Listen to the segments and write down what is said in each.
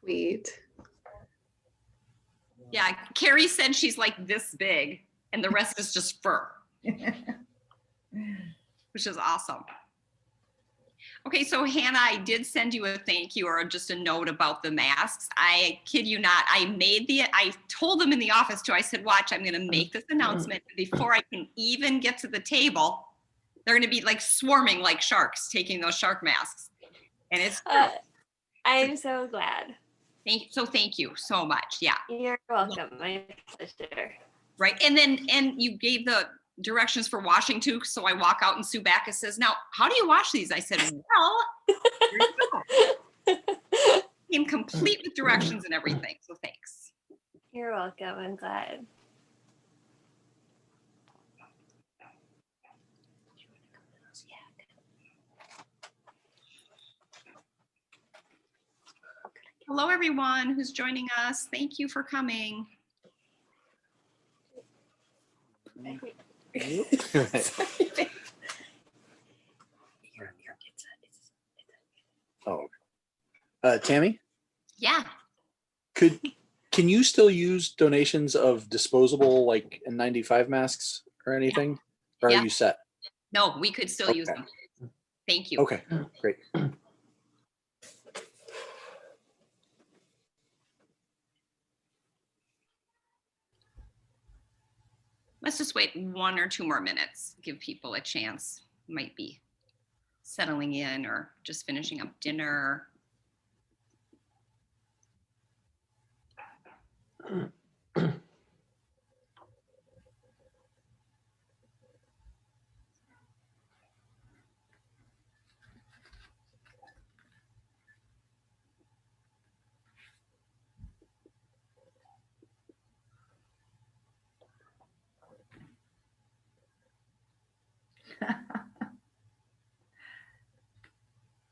Sweet. Yeah, Carrie said she's like this big and the rest is just fur, which is awesome. Okay, so Hannah, I did send you a thank you or just a note about the masks. I kid you not, I told them in the office too, I said, watch, I'm gonna make this announcement. Before I can even get to the table, they're gonna be like swarming like sharks, taking those shark masks. And it's I'm so glad. Thank you so much, yeah. You're welcome, my pleasure. Right, and you gave the directions for washing too, so I walk out and Sue Backus says, now, how do you wash these? I said, well, here you go. Came complete with directions and everything, so thanks. You're welcome, I'm glad. Hello, everyone who's joining us. Thank you for coming. Oh, Tammy? Yeah. Can you still use donations of disposable like N95 masks or anything? Or Yeah. are you set? No, we could still use them. Thank you. Okay, great. Let's just wait 1 or 2 more minutes, give people a chance. Might be settling in or just finishing up dinner.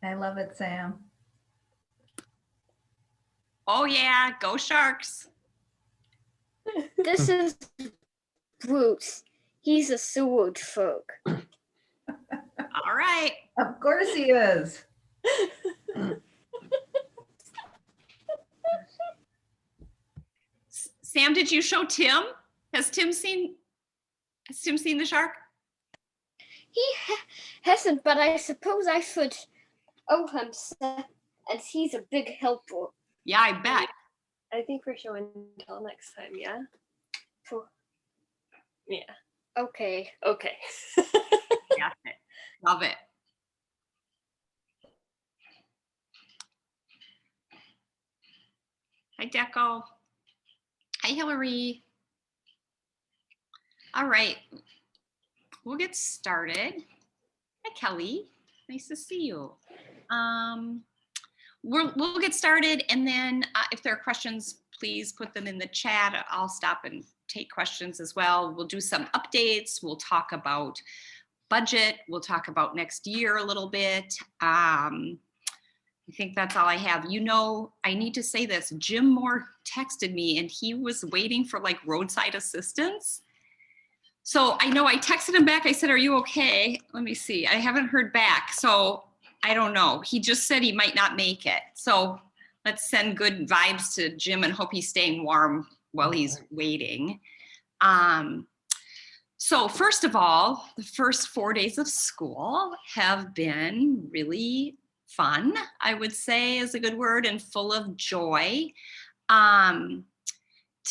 I love it, Sam. Oh yeah, go Sharks. This is Bruce. He's a Seward folk. All right. Of course he is. Sam, did you show Tim? Has Tim seen the shark? He hasn't, but I suppose I should owe him, as he's a big helper. Yeah, I bet. I think we're showing until next time, yeah? Yeah. Okay. Okay. Got it. Love it. Hi, Deco. Hi, Hillary. All right. We'll get started. Hi, Kelly. Nice to see you. We'll get started, and then if there are questions, please put them in the chat. I'll stop and take questions as well. We'll do some updates. We'll talk about budget. We'll talk about next year a little bit. I think that's all I have. You know, I need to say this. Jim Moore texted me, and he was waiting for like roadside assistance. So I know I texted him back. I said, are you okay? Let me see. I haven't heard back. So I don't know. He just said he might not make it. So let's send good vibes to Jim and hope he's staying warm while he's waiting. So first of all, the first 4 days of school have been really fun, I would say is a good word, and full of joy.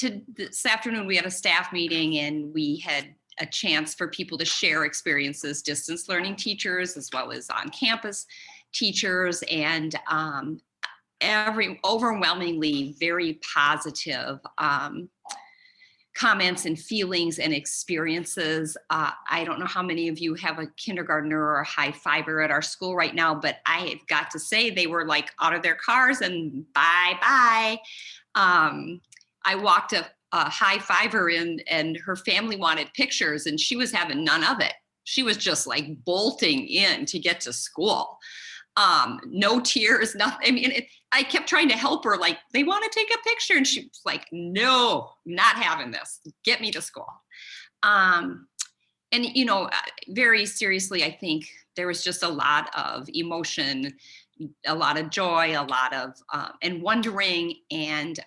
This afternoon, we had a staff meeting and we had a chance for people to share experiences, distance learning teachers, as well as on campus teachers, and overwhelmingly very positive comments and feelings and experiences. I don't know how many of you have a kindergartner or a high fiver at our school right now, but I have got to say they were like out of their cars and bye-bye. I walked a high fiver in and her family wanted pictures and she was having none of it. She was just like bolting in to get to school. No tears, nothing. I mean, I kept trying to help her, like, they want to take a picture. And she was like, no, not having this. Get me to school. And, you know, very seriously, I think there was just a lot of emotion a lot of joy, a lot of and wondering, and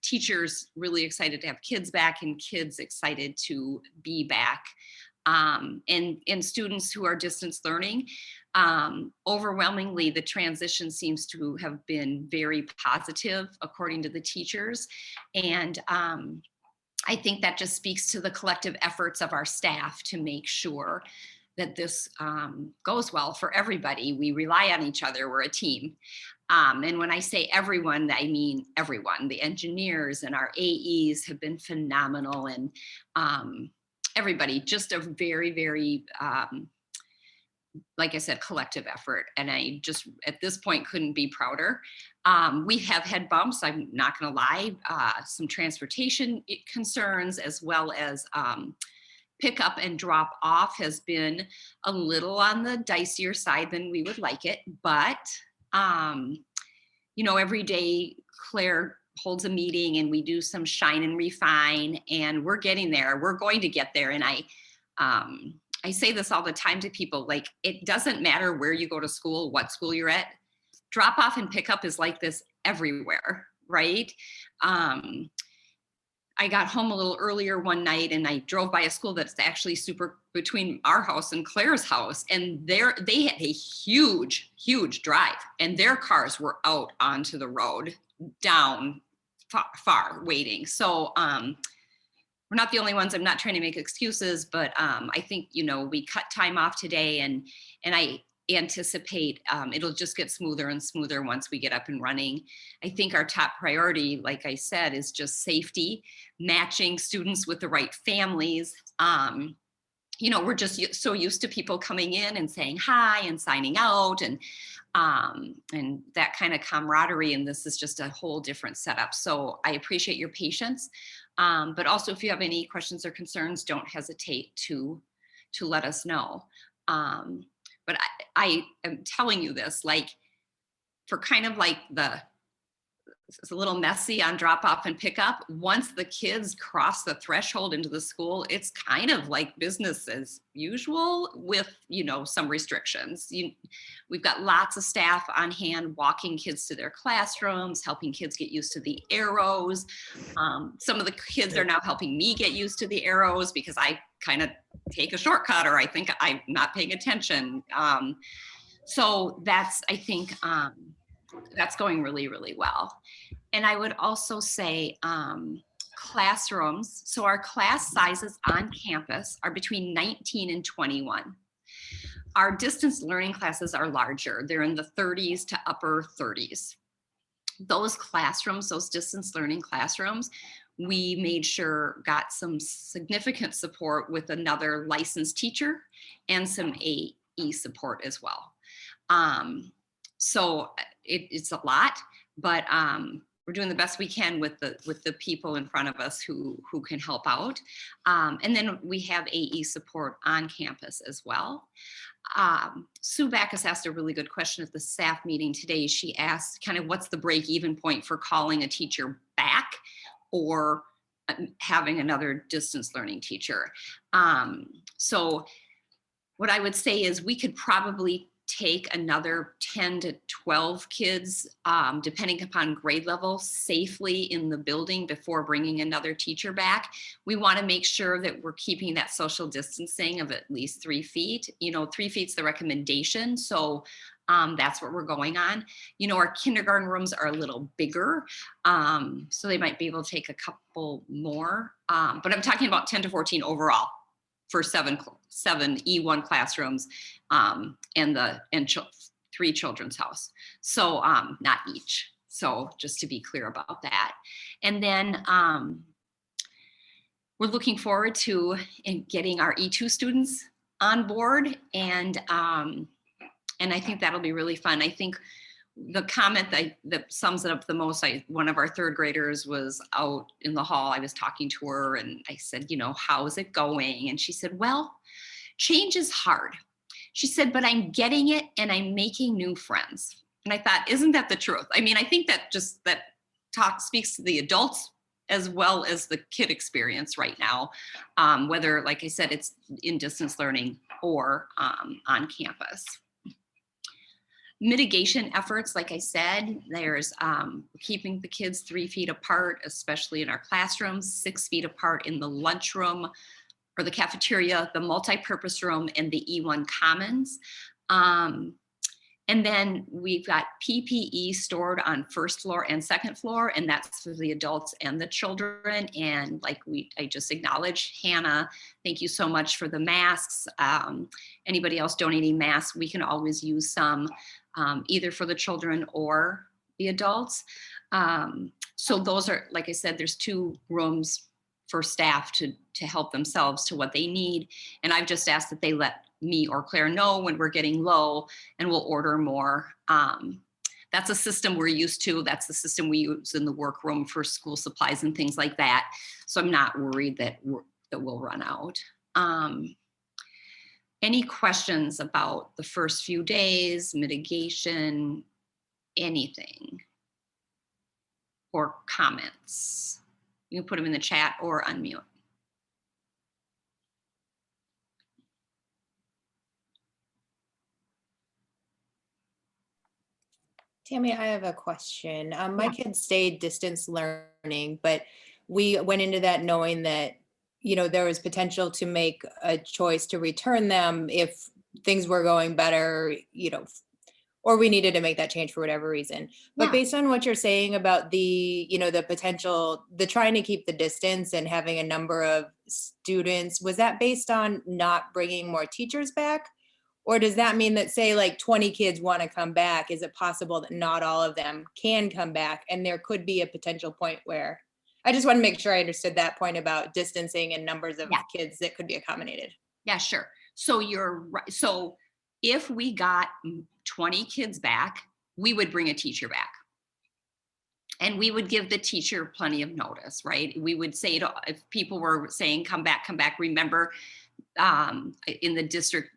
teachers really excited to have kids back, and kids excited to be back, and students who are distance learning. Overwhelmingly, the transition seems to have been very positive, according to the teachers, and I think that just speaks to the collective efforts of our staff to make sure that this goes well for everybody. We rely on each other. We're a team. And when I say everyone, I mean everyone. The engineers and our AEs have been phenomenal, and everybody, just a very, very, like I said, collective effort. And I just, at this point, couldn't be prouder. We have had bumps, I'm not gonna lie, some transportation concerns, as well as pick up and drop off has been a little on the dicier side than we would like it. But, you know, every day Claire holds a meeting and we do some shine and refine, and we're getting there. We're going to get there. And I say this all the time to people, like, it doesn't matter where you go to school, what school you're at. Drop off and pick up is like this everywhere, right? I got home a little earlier one night and I drove by a school that's actually super between our house and Claire's house. And they had a huge, huge drive, and their cars were out onto the road down far waiting. So we're not the only ones. I'm not trying to make excuses, but I think, you know, we cut time off today, and I anticipate it'll just get smoother and smoother once we get up and running. I think our top priority, like I said, is just safety, matching students with the right families. You know, we're just so used to people coming in and saying hi and signing out, and that kind of camaraderie, and this is just a whole different setup. So I appreciate your patience, but also if you have any questions or concerns, don't hesitate to let us know. But I am telling you this, like, for kind of like it's a little messy on drop off and pick up. Once the kids cross the threshold into the school, it's kind of like business as usual with, you know, some restrictions. We've got lots of staff on hand walking kids to their classrooms, helping kids get used to the arrows. Some of the kids are now helping me get used to the arrows because I kind of take a shortcut, or I think I'm not paying attention. So that's, I think, that's going really, really well. And I would also say classrooms. So our class sizes on campus are between 19 and 21. Our distance learning classes are larger. They're in the 30s to upper 30s. Those classrooms, those distance learning classrooms, we made sure got some significant support with another licensed teacher and some AE support as well. So it's a lot, but we're doing the best we can with the people in front of us who can help out. And then we have AE support on campus as well. Sue Backus asked a really good question at the staff meeting today. She asked kind of what's the break-even point for calling a teacher back or having another distance learning teacher. So what I would say is we could probably take another 10 to 12 kids, depending upon grade level, safely in the building before bringing another teacher back. We want to make sure that we're keeping that social distancing of at least 3 feet. You know, 3 feet's the recommendation. So that's what we're going on. You know, our kindergarten rooms are a little bigger, so they might be able to take a couple more. But I'm talking about 10 to 14 overall for seven E1 classrooms and 3 children's house. So not each. So just to be clear about that. And then we're looking forward to getting our E2 students on board, and I think that'll be really fun. I think the comment that sums it up the most, one of our 3rd graders was out in the hall. I was talking to her and I said, you know, how is it going? And she said, well, change is hard. She said, but I'm getting it and I'm making new friends. And I thought, isn't that the truth? I mean, I think that talk speaks to the adults as well as the kid experience right now, whether, like I said, it's in distance learning or on campus. Mitigation efforts, like I said, there's keeping the kids 3 feet apart, especially in our classrooms, 6 feet apart in the lunchroom or the cafeteria, the multi-purpose room, and the E1 Commons. And then we've got PPE stored on first floor and second floor, and that's for the adults and the children. And like I just acknowledged, Hannah, thank you so much for the masks. Anybody else donating masks, we can always use some, either for the children or the adults. So those are, like I said, there's 2 rooms for staff to help themselves to what they need. And I've just asked that they let me or Claire know when we're getting low, and we'll order more. That's a system we're used to. That's the system we use in the workroom for school supplies and things like that. So I'm not worried that we'll run out. Any questions about the first few days, mitigation, anything, or comments? You can put them in the chat or unmute. Tammy, I have a question. My kids stayed distance learning, but we went into that knowing that, you know, there was potential to make a choice to return them if things were going better, you know, or we needed to make that change for whatever reason. But Yeah. based on what you're saying about the, you know, the potential, the trying to keep the distance and having a number of students, was that based on not bringing more teachers back? Or does that mean that, say, like 20 kids want to come back? Is it possible that not all of them can come back? And there could be a potential point where, I just want to make sure I understood that point about distancing and numbers of kids that could be accommodated. Yeah, sure. So you're right. So if we got 20 kids back, we would bring a teacher back. And we would give the teacher plenty of notice, right? We would say, if people were saying, come back, remember in the district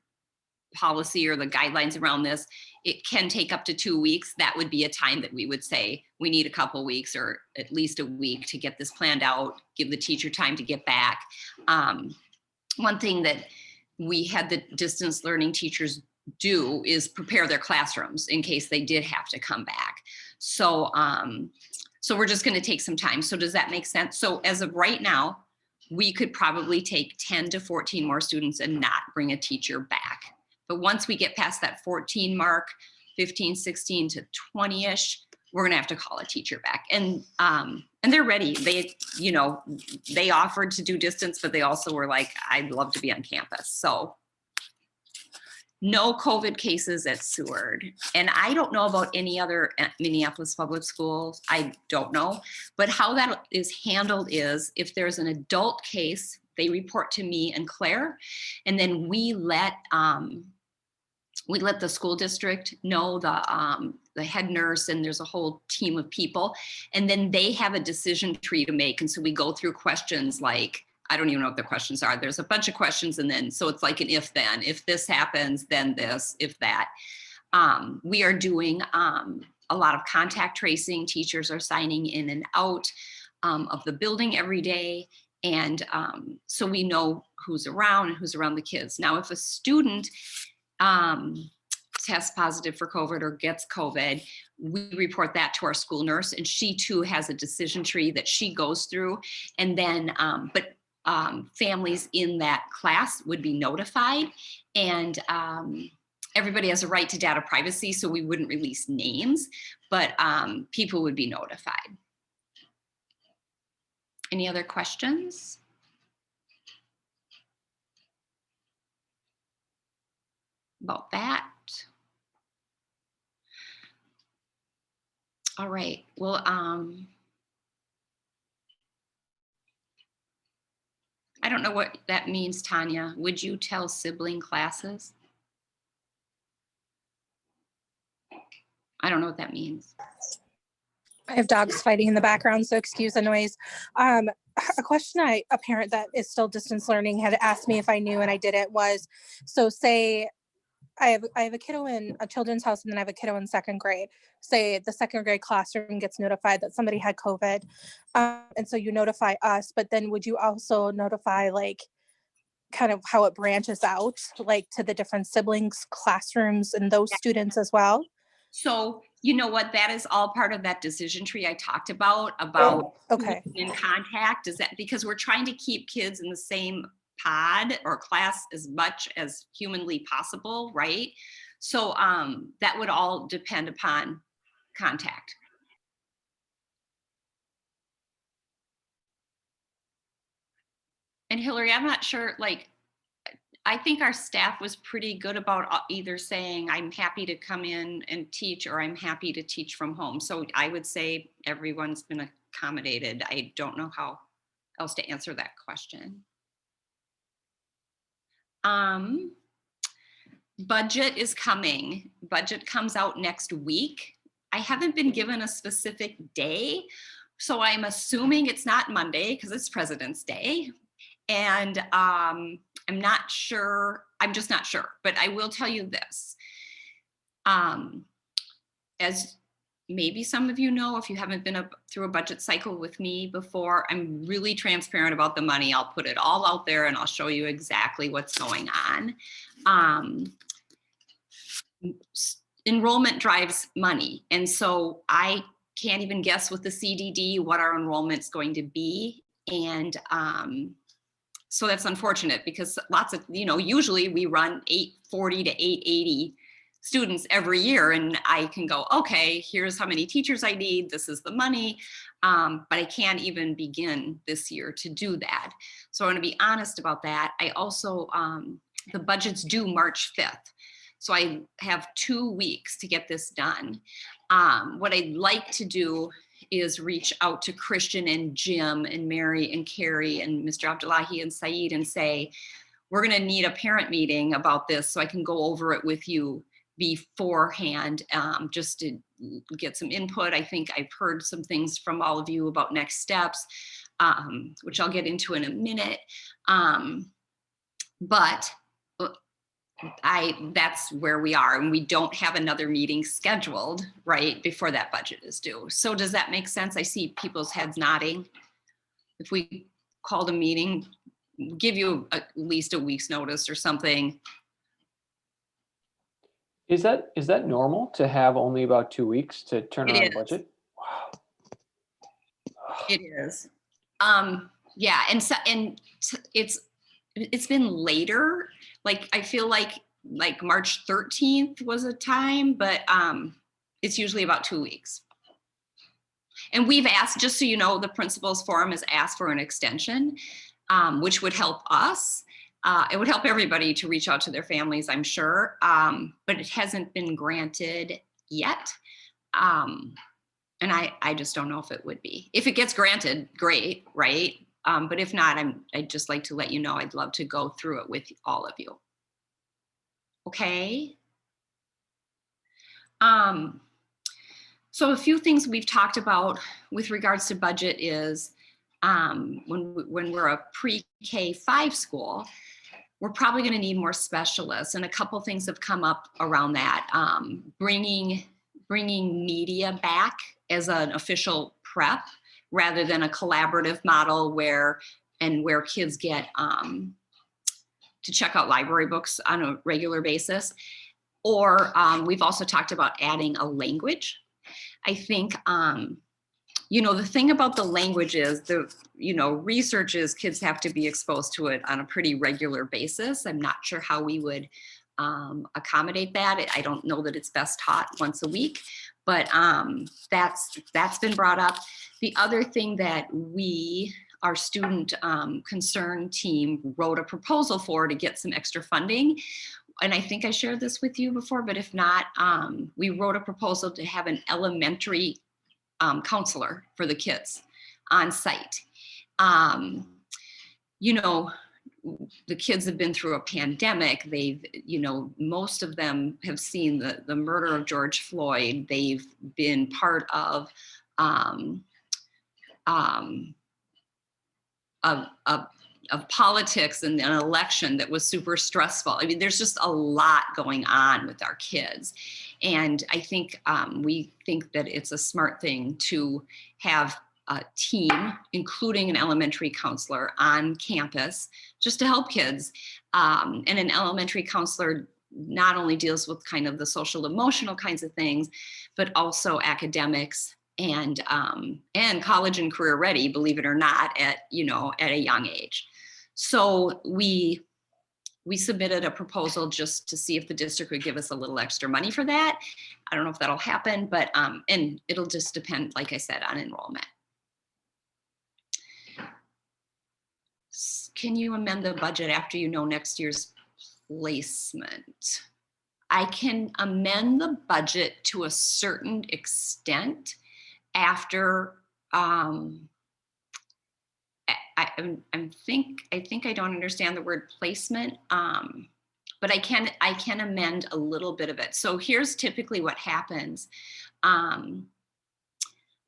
policy or the guidelines around this, it can take up to 2 weeks. That would be a time that we would say, we need a couple weeks or at least a week to get this planned out, give the teacher time to get back. One thing that we had the distance learning teachers do is prepare their classrooms in case they did have to come back. So, so we're just going to take some time. So does that make sense? So as of right now, we could probably take 10 to 14 more students and not bring a teacher back. But once we get past that 14 mark, 15, 16 to 20-ish, we're gonna have to call a teacher back. And they're ready. They, you know, they offered to do distance, but they also were like, I'd love to be on campus. So no COVID cases at Seward. And I don't know about any other Minneapolis public schools. I don't know. But how that is handled is if there's an adult case, they report to me and Claire, and then we let the school district know, the head nurse, and there's a whole team of people, and then they have a decision tree to make. And so we go through questions like, I don't even know what the questions are. There's a bunch of questions, and then so it's like an if then. If this happens, then this, if that. We are doing a lot of contact tracing. Teachers are signing in and out of the building every day. And so we know who's around and who's around the kids. Now, if a student tests positive for COVID or gets COVID, we report that to our school nurse, and she too has a decision tree that she goes through. And then, families in that class would be notified, and everybody has a right to data privacy, so we wouldn't release names, but people would be notified. Any other questions? About that? All right, well, I don't know what that means, Tanya. Would you tell sibling classes? I don't know what that means. I have dogs fighting in the background, so excuse the noise. A question a parent that is still distance learning had asked me if I knew, and I didn't, was, so say I have a kiddo in a children's house, and then I have a kiddo in second grade. Say the second grade classroom gets notified that somebody had COVID. And so you notify us, but then would you also notify like kind of how it branches out, like to the different siblings, classrooms, and those students as well? So you know what, that is all part of that decision tree I talked about Okay. in contact. Is that because we're trying to keep kids in the same pod or class as much as humanly possible, right? So that would all depend upon contact. And Hillary, I'm not sure, like, I think our staff was pretty good about either saying, I'm happy to come in and teach, or I'm happy to teach from home. So I would say everyone's been accommodated. I don't know how else to answer that question. Budget is coming. Budget comes out next week. I haven't been given a specific day, so I'm assuming it's not Monday because it's President's Day. And I'm not sure, I'm just not sure, but I will tell you this. As maybe some of you know, if you haven't been through a budget cycle with me before, I'm really transparent about the money. I'll put it all out there and I'll show you exactly what's going on. Enrollment drives money. And so I can't even guess with the CDD what our enrollment's going to be. And so that's unfortunate because lots of, usually we run 840 to 880 students every year. And I can go, okay, here's how many teachers I need. This is the money. But I can't even begin this year to do that. So I want to be honest about that. I also, the budget's due March 5th. So I have 2 weeks to get this done. What I'd like to do is reach out to Christian and Jim and Mary and Carrie and Mr. Abdullahi and Saeed and say, we're gonna need a parent meeting about this so I can go over it with you beforehand, just to get some input. I think I've heard some things from all of you about next steps, which I'll get into in a minute. But that's where we are, and we don't have another meeting scheduled right before that budget is due. So does that make sense? I see people's heads nodding. If we called a meeting, give you at least a week's notice or something. Is that normal to have only about 2 weeks to turn around a budget? Wow. It is. Yeah, and it's been later. Like I feel like March 13th was a time, but it's usually about 2 weeks. And we've asked, just so you know, the Principals Forum has asked for an extension, which would help us. It would help everybody to reach out to their families, I'm sure, but it hasn't been granted yet. And I just don't know if it would be. If it gets granted, great, right? But if not, I'd just like to let you know I'd love to go through it with all of you. Okay. So a few things we've talked about with regards to budget is when we're a pre-K 5 school, we're probably going to need more specialists, and a couple things have come up around that. Bringing media back as an official prep rather than a collaborative model where kids get to check out library books on a regular basis. Or we've also talked about adding a language. I think, the thing about the language is research is kids have to be exposed to it on a pretty regular basis. I'm not sure how we would accommodate that. I don't know that it's best taught once a week, but that's been brought up. The other thing that our student concern team wrote a proposal for to get some extra funding, and I think I shared this with you before, but if not, we wrote a proposal to have an elementary counselor for the kids on site. The kids have been through a pandemic. They've, most of them have seen the murder of George Floyd. They've been part of politics and an election that was super stressful. I mean, there's just a lot going on with our kids. And I think we think that it's a smart thing to have a team, including an elementary counselor on campus, just to help kids. And an elementary counselor not only deals with kind of the social emotional kinds of things, but also academics and college and career ready, believe it or not, at a young age. So we submitted a proposal just to see if the district would give us a little extra money for that. I don't know if that'll happen, but and it'll just depend, like I said, on enrollment. Can you amend the budget after you know next year's placement? I can amend the budget to a certain extent after I think I don't understand the word placement, but I can amend a little bit of it. So here's typically what happens.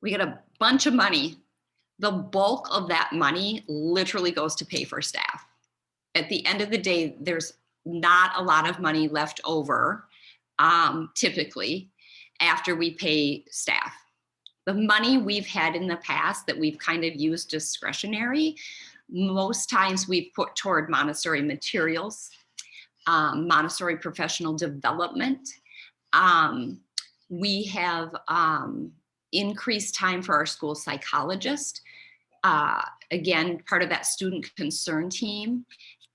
We get a bunch of money. The bulk of that money literally goes to pay for staff. At the end of the day, there's not a lot of money left over, typically, after we pay staff. The money we've had in the past that we've kind of used discretionary, most times we've put toward Montessori materials, Montessori professional development. We have increased time for our school psychologist. Again, part of that student concern team.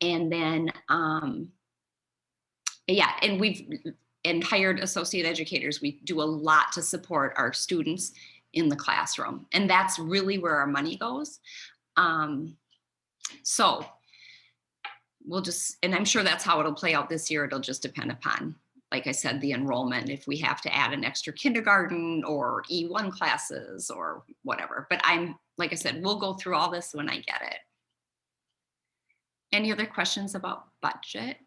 And then, yeah, and we've hired associate educators. We do a lot to support our students in the classroom. And that's really where our money goes. So we'll just, and I'm sure that's how it'll play out this year. It'll just depend upon, like I said, the enrollment, if we have to add an extra kindergarten or E1 classes or whatever. But like I said, we'll go through all this when I get it. Any other questions about budget?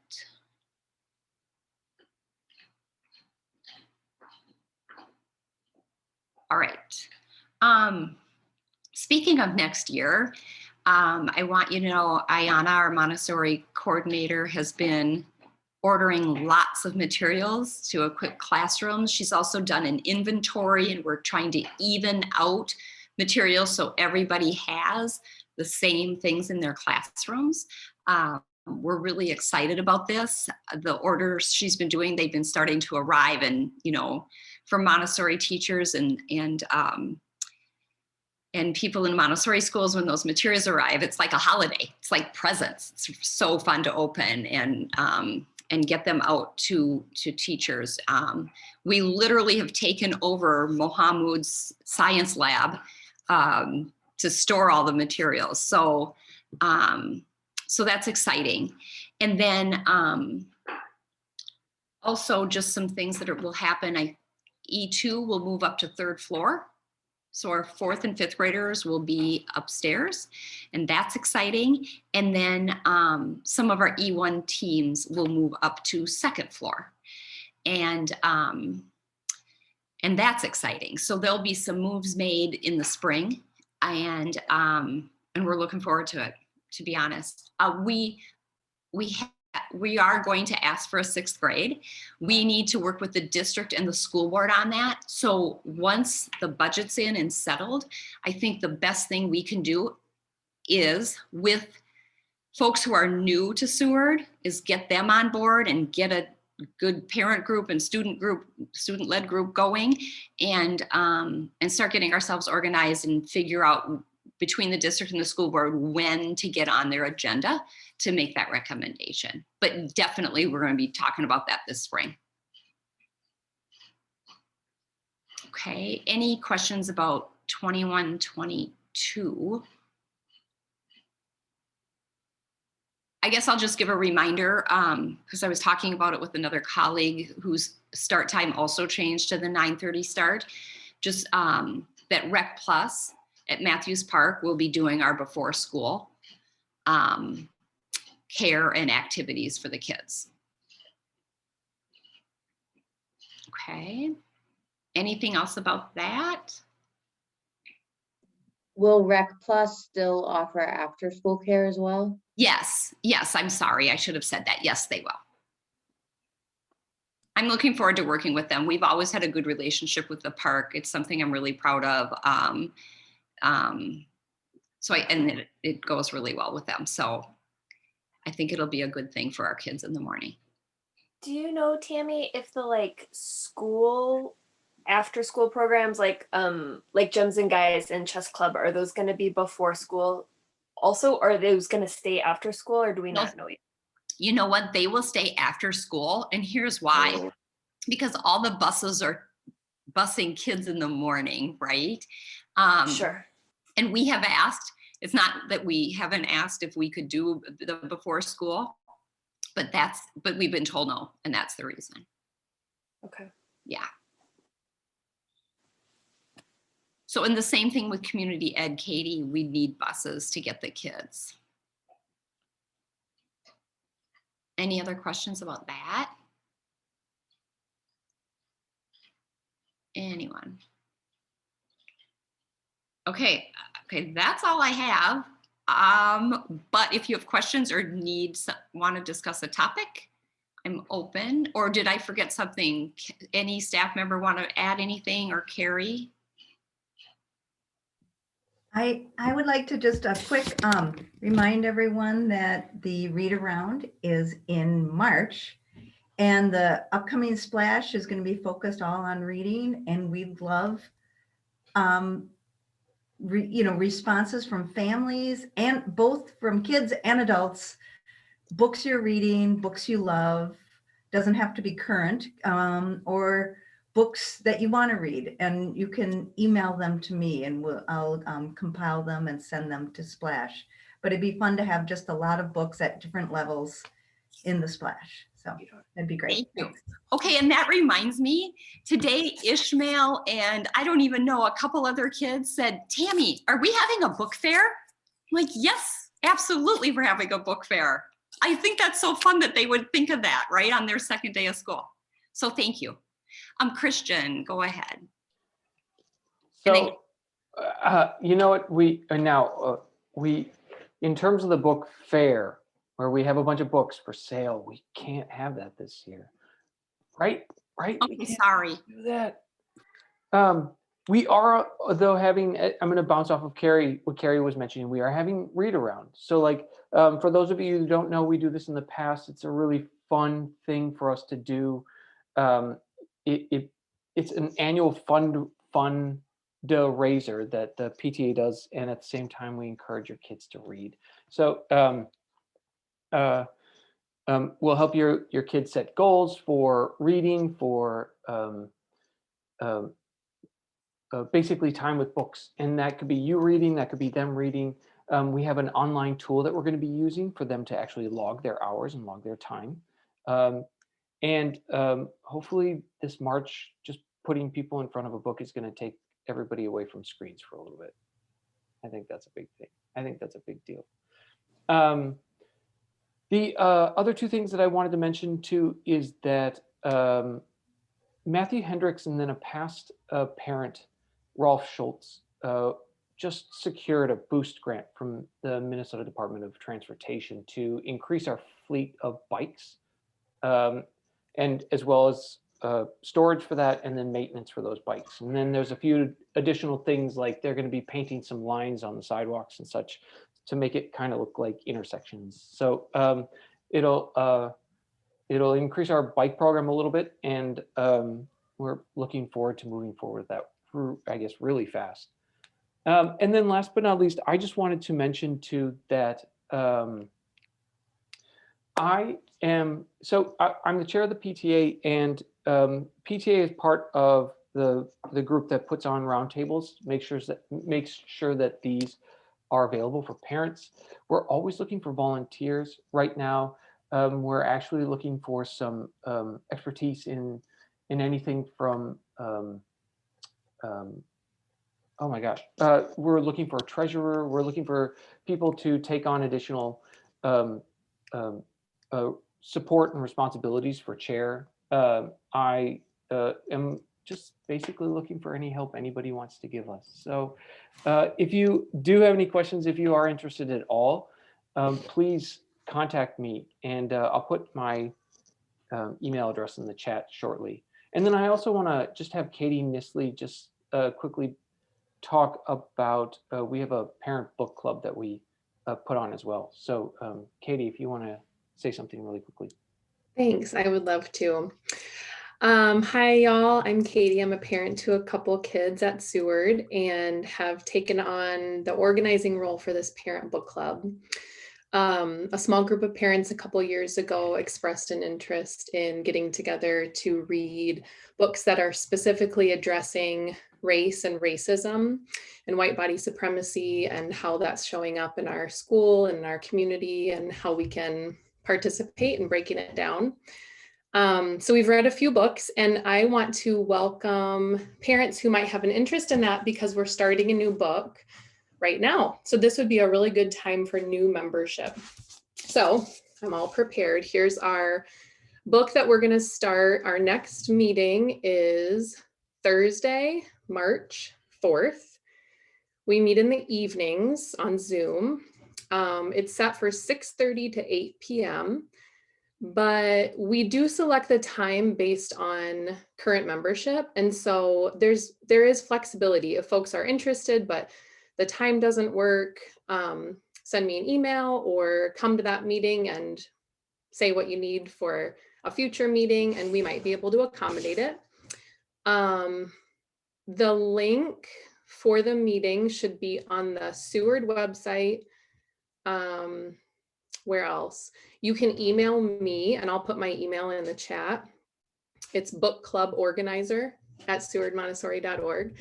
All right. Speaking of next year, I want you to know Ayana, our Montessori coordinator, has been ordering lots of materials to equip classrooms. She's also done an inventory, and we're trying to even out materials so everybody has the same things in their classrooms. We're really excited about this. The orders she's been doing, they've been starting to arrive, and for Montessori teachers and people in Montessori schools, when those materials arrive, it's like a holiday. It's like presents. It's so fun to open and get them out to teachers. We literally have taken over Mohamed's science lab to store all the materials. So that's exciting. And then also just some things that will happen. E2 will move up to 3rd floor. So our 4th and 5th graders will be upstairs, and that's exciting. And then some of our E1 teams will move up to 2nd floor. And that's exciting. So there'll be some moves made in the spring, and we're looking forward to it, to be honest. We are going to ask for a 6th grade. We need to work with the district and the school board on that. So once the budget's in and settled, I think the best thing we can do is, with folks who are new to Seward, is get them on board and get a good parent group and student-led group going, and start getting ourselves organized and figure out between the district and the school board when to get on their agenda to make that recommendation. But definitely we're going to be talking about that this spring. Okay, any questions about 21, 22? I guess I'll just give a reminder, because I was talking about it with another colleague whose start time also changed to the 9:30 start. Just that Rec Plus at Matthews Park will be doing our before school care and activities for the kids. Okay, anything else about that? Will Rec Plus still offer after school care as well? Yes, I'm sorry, I should have said that. Yes, they will. I'm looking forward to working with them. We've always had a good relationship with the park. It's something I'm really proud of. And it goes really well with them. So I think it'll be a good thing for our kids in the morning. Do you know, Tammy, if the like school after school programs like Gems and Guys and Chess Club, are those going to be before school also, or are those going to stay after school, or do we No. not know yet? You know what? They will stay after school. And here's why. Oh. Because all the buses are busing kids in the morning, right? Sure. And we have asked, it's not that we haven't asked if we could do the before school, but we've been told no, and that's the reason. Okay. Yeah. So, and the same thing with community ed, Katie, we need buses to get the kids. Any other questions about that? Anyone? Okay, that's all I have. But if you have questions or want to discuss a topic, I'm open. Or did I forget something? Any staff member want to add anything, or Carrie? I would like to just a quick remind everyone that the read around is in March, and the upcoming splash is going to be focused all on reading, and we'd love responses from families, and both from kids and adults. Books you're reading, books you love, doesn't have to be current, or books that you want to read, and you can email them to me, and I'll compile them and send them to Splash. But it'd be fun to have just a lot of books at different levels in the Splash. So that'd be great. Thank you. Okay, and that reminds me, today Ishmael and I don't even know, a couple other kids said, Tammy, are we having a book fair? I'm like, yes, absolutely, we're having a book fair. I think that's so fun that they would think of that, right, on their second day of school. So thank you. Christian, go ahead. So, you know what, we in terms of the book fair, where we have a bunch of books for sale, we can't have that this year, right? Okay, sorry. Do that. We are, though, having, I'm going to bounce off of what Carrie was mentioning. We are having read around. So like, for those of you who don't know, we do this in the past. It's a really fun thing for us to do. It's an annual fundraiser that the PTA does. And at the same time, we encourage your kids to read. So we'll help your kids set goals for reading, for basically time with books, and that could be you reading, that could be them reading. We have an online tool that we're going to be using for them to actually log their hours and log their time. And hopefully this March, just putting people in front of a book is going to take everybody away from screens for a little bit. I think that's a big thing. I think that's a big deal. The other two things that I wanted to mention too is that Matthew Hendricks and then a past parent, Rolf Schultz, just secured a boost grant from the Minnesota Department of Transportation to increase our fleet of bikes, and as well as storage for that, and then maintenance for those bikes. And then there's a few additional things, like they're going to be painting some lines on the sidewalks and such to make it kind of look like intersections. So it'll increase our bike program a little bit, and we're looking forward to moving forward with that, I guess, really fast. And then last but not least, I just wanted to mention too that I'm the chair of the PTA, and PTA is part of the group that puts on roundtables, makes sure that these are available for parents. We're always looking for volunteers. Right now, we're actually looking for some expertise in anything from oh my gosh, we're looking for a treasurer. We're looking for people to take on additional support and responsibilities for chair. I am just basically looking for any help anybody wants to give us. So if you do have any questions, if you are interested at all, please contact me, and I'll put my email address in the chat shortly. And then I also want to just have Katie Nisley just quickly talk about, we have a parent book club that we put on as well. So Katie, if you want to say something really quickly. Thanks. I would love to. Hi, y'all. I'm Katie. I'm a parent to a couple kids at Seward and have taken on the organizing role for this parent book club. A small group of parents a couple years ago expressed an interest in getting together to read books that are specifically addressing race and racism and white body supremacy and how that's showing up in our school and our community and how we can participate in breaking it down. So we've read a few books, and I want to welcome parents who might have an interest in that because we're starting a new book right now. So this would be a really good time for new membership. So I'm all prepared. Here's our book that we're going to start. Our next meeting is Thursday, March 4th. We meet in the evenings on Zoom. It's set for 6:30 to 8 p.m. But we do select the time based on current membership. And so there is flexibility if folks are interested, but the time doesn't work, send me an email or come to that meeting and say what you need for a future meeting, and we might be able to accommodate it. The link for the meeting should be on the Seward website. Where else? You can email me, and I'll put my email in the chat. It's bookcluborganizer@sewardmontessori.org.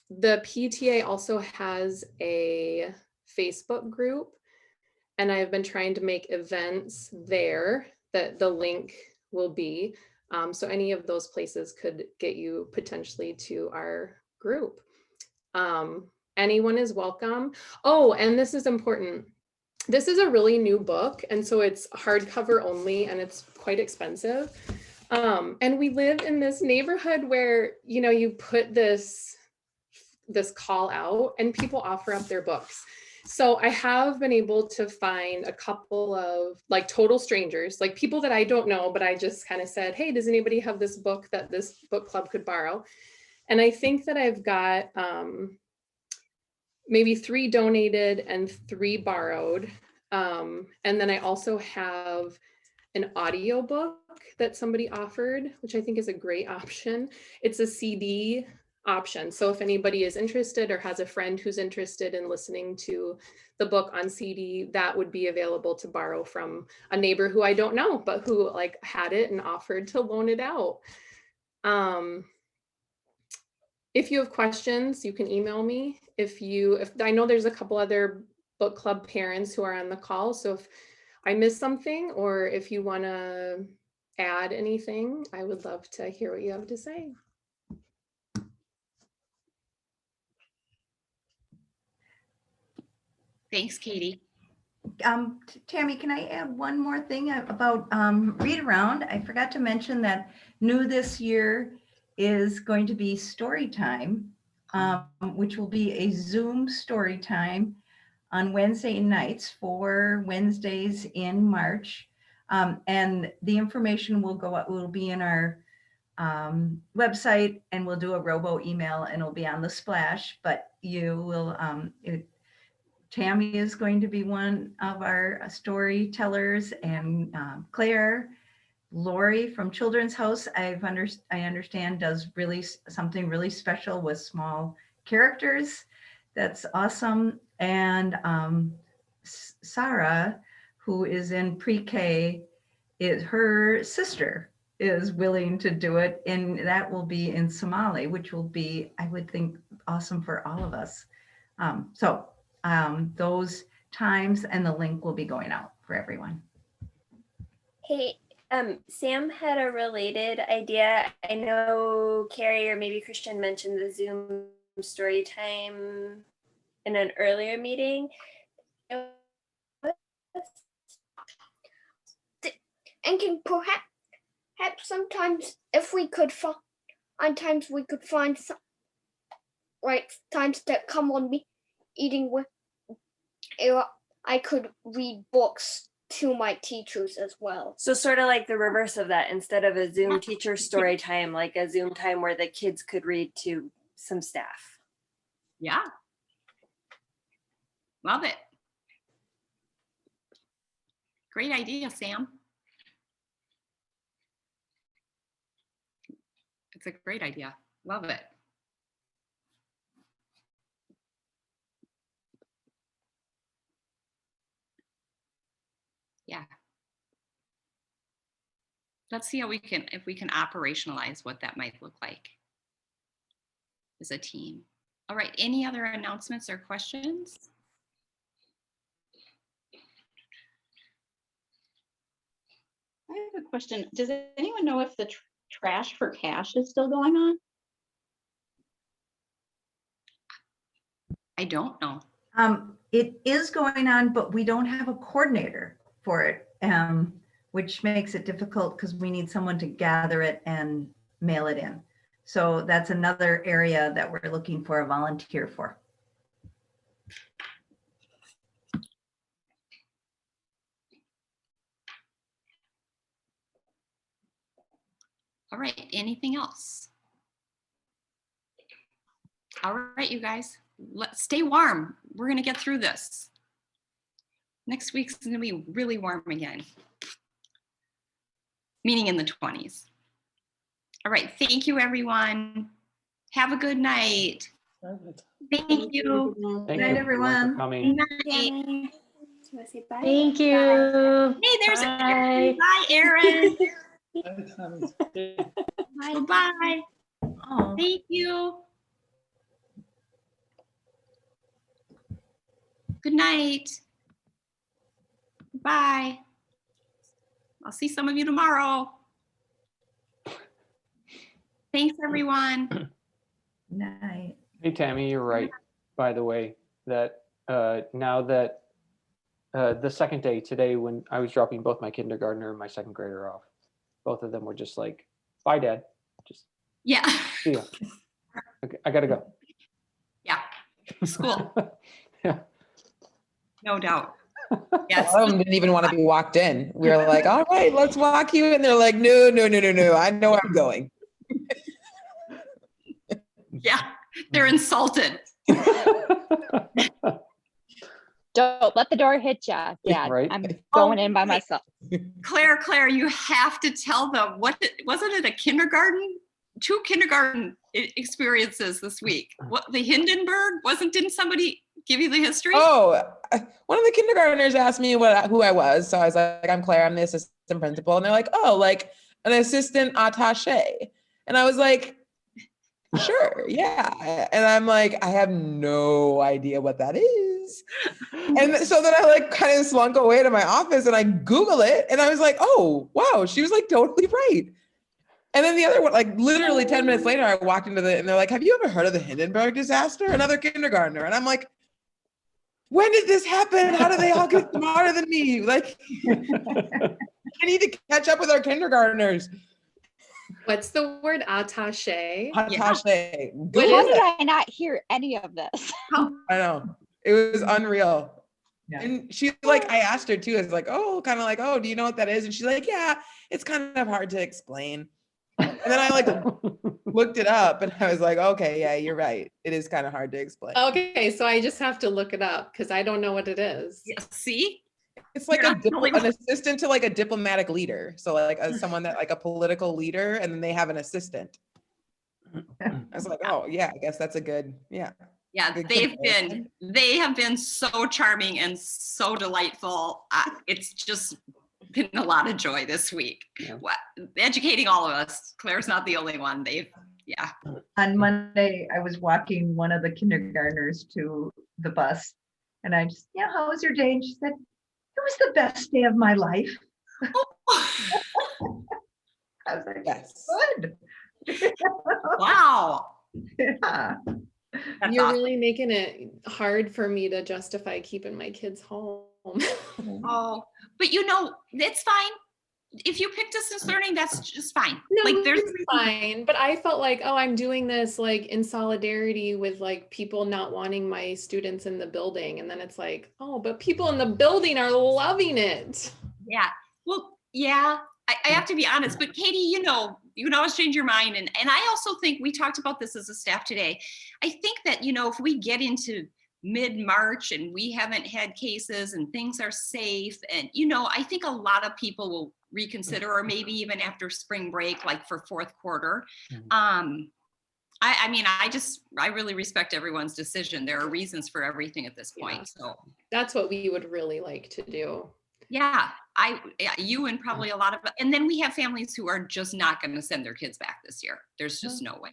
The PTA also has a Facebook group, and I've been trying to make events there that the link will be. So any of those places could get you potentially to our group. Anyone is welcome. Oh, and this is important. This is a really new book, and so it's hardcover only, and it's quite expensive. And we live in this neighborhood where, you know, you put this call out and people offer up their books. So I have been able to find a couple of like total strangers, like people that I don't know, but I just kind of said, hey, does anybody have this book that this book club could borrow? And I think that I've got maybe 3 donated and 3 borrowed. And then I also have an audio book that somebody offered, which I think is a great option. It's a CD option. So if anybody is interested or has a friend who's interested in listening to the book on CD, that would be available to borrow from a neighbor who I don't know, but who like had it and offered to loan it out. If you have questions, you can email me. If I know there's a couple other book club parents who are on the call. So if I missed something, or if you want to add anything, I would love to hear what you have to say. Thanks, Katie. Tammy, can I add one more thing about Read Around? I forgot to mention that new this year is going to be story time, which will be a Zoom story time on Wednesday nights for Wednesdays in March. And the information will go up, will be in our website, and we'll do a robo email, and it'll be on the splash, but you will, Tammy is going to be one of our storytellers, and Claire, Lori from Children's House, I understand does really something really special with small characters. That's awesome. And Sarah, who is in pre-K, her sister is willing to do it, and that will be in Somali, which will be, I would think, awesome for all of us. Those times and the link will be going out for everyone. Hey, Sam had a related idea. I know Carrie or maybe Christian mentioned the Zoom story time in an earlier meeting. And can perhaps sometimes if we could find times we could find some times that come on me eating with, I could read books to my teachers as well. So sort of like the reverse of that, instead of a Zoom teacher story time, like a Zoom time where the kids could read to some staff. Yeah. Love it. Great idea, Sam. It's a great idea. Love it. Yeah. Let's see how if we can operationalize what that might look like as a team. All right, any other announcements or questions? I have a question. Does anyone know if the Trash for Cash is still going on? I don't know. It is going on, but we don't have a coordinator for it, which makes it difficult because we need someone to gather it and mail it in. So that's another area that we're looking for a volunteer for. All right, anything else? All right, you guys, let's stay warm. We're gonna get through this. Next week's gonna be really warm again, meaning in the 20s. All right, thank you, everyone. Have a good night. Thank you. Thank Good night, you everyone. for coming. Good night. Bye. Thank you. Hey, there's Bye. Erin. Bye, Erin. Bye. Oh. Thank you. Good night. Bye. I'll see some of you tomorrow. Thanks, everyone. Good night. Hey, Tammy, you're right, by the way, that now that the second day today, when I was dropping both my kindergartner and my second grader off, both of them were just like, bye, Dad. Just Yeah. see ya. Okay, I gotta go. Yeah. School. Yeah. No doubt. Yes. Some of them didn't even want to be walked in. We were like, all right, let's walk you. And they're like, no, no, no, no, no. I know where I'm going. Yeah. They're insulted. Don't let the door hit ya, Dad. Right. I'm going in by myself. Claire, you have to tell them wasn't it a kindergarten? 2 kindergarten experiences this week. What, the Hindenburg? Didn't somebody give you the history? Oh, one of the kindergartners asked me who I was. So I was like, I'm Claire, I'm the assistant principal. And they're like, oh, like an assistant attaché. And I was like, sure, yeah. And I'm like, I have no idea what that is. And so then I like kind of slunk away to my office and I Google it and I was like, oh, wow, she was like totally right. And then the other one, like literally 10 minutes later, I walked into and they're like, have you ever heard of the Hindenburg disaster? Another kindergartner. And I'm like, when did this happen? How do they all get smarter than me? Like, I need to catch up with our kindergartners. What's the word? Attaché. Attaché. How did I not hear any of this? I know. It was unreal. Yeah. And she like, I asked her too, I was like, oh, kind of like, oh, do you know what that is? And she's like, yeah, it's kind of hard to explain. And then I like looked it up and I was like, okay, yeah, you're right. It is kind of hard to explain. Okay, so I just have to look it up because I don't know what it is. Yeah, see? It's like an assistant to like a diplomatic leader. So like someone that like a political leader and then they have an assistant. I was like, oh yeah, I guess that's a good, yeah. Yeah, they have been so charming and so delightful. It's just been a lot of joy this week. Yeah. Educating all of us. Claire's not the only one. Yeah. On Monday, I was walking one of the kindergartners to the bus and I just, yeah, how was your day? And she said, it was the best day of my life. I was like, yes. Good. Wow. Yeah. That's You're awesome. Really making it hard for me to justify keeping my kids home. Oh, but you know, it's fine. If you pick distance learning, that's just fine. No, like there's fine. But I felt like, oh, I'm doing this like in solidarity with like people not wanting my students in the building. And then it's like, oh, but people in the building are loving it. Yeah. Well, yeah, I have to be honest, but Katie, you can always change your mind. And I also think we talked about this as a staff today. I think that, if we get into mid-March and we haven't had cases and things are safe and, I think a lot of people will reconsider, or maybe even after spring break, like for fourth quarter. Mhm. I mean, I really respect everyone's decision. There are reasons for everything at this point. Yeah. So That's what we would really like to do. yeah, you and probably a lot of, and then we have families who are just not going to send their kids back this year. There's just no way,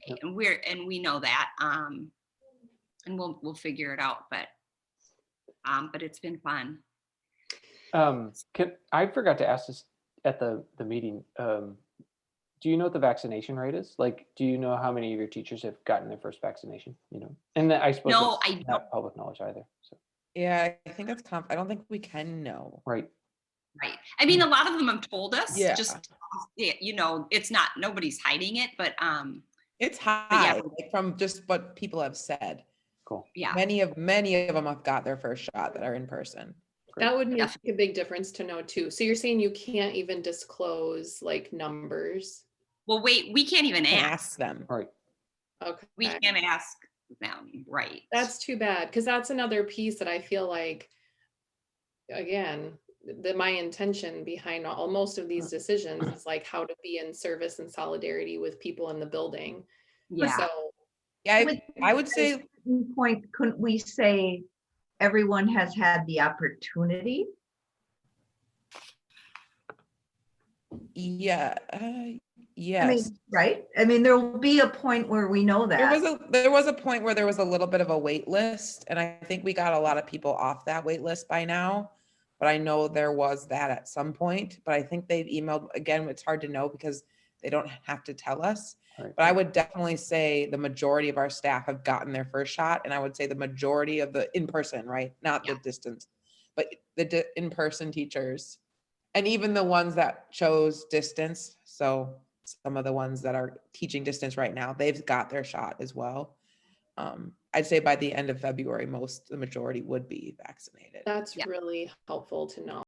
and we know that, and we'll figure it out. But it's been fun. I forgot to ask this at the meeting. Do you know what the vaccination rate is? Like, do you know how many of your teachers have gotten their first vaccination? You know, and I suppose No, it's I don't. not public knowledge either. So Yeah, I think that's I don't think we can know. right. Right. I mean, a lot of them have told us. Yeah. Just it's not, nobody's hiding it, but It's yeah. high, like from just what people have said. Cool. Yeah. Many of them have got their first shot that are in person. Great. That would make a big difference to know too. So you're saying you can't even disclose like numbers? Well, wait, we can't even Can't ask. ask them. Right. Okay. We can't ask them. Right. That's too bad, because that's another piece that I feel like, again, my intention behind most of these decisions is like how to be in service and solidarity with people in the building. Yeah. So Yeah, With I would say, point, couldn't we say everyone has had the opportunity? yeah, I yes. mean, right? I mean, there will be a point where we know that. There was a point where there was a little bit of a wait list, and I think we got a lot of people off that wait list by now. But I know there was that at some point. But I think they've emailed again. It's hard to know because they don't have to tell us. Right. But I would definitely say the majority of our staff have gotten their first shot, and I would say the majority of the in-person, right, not the distance, but the in-person teachers, and even the ones that chose distance. So some of the ones that are teaching distance right now, they've got their shot as well. I'd say by the end of February, the majority would be vaccinated. that's really helpful to know.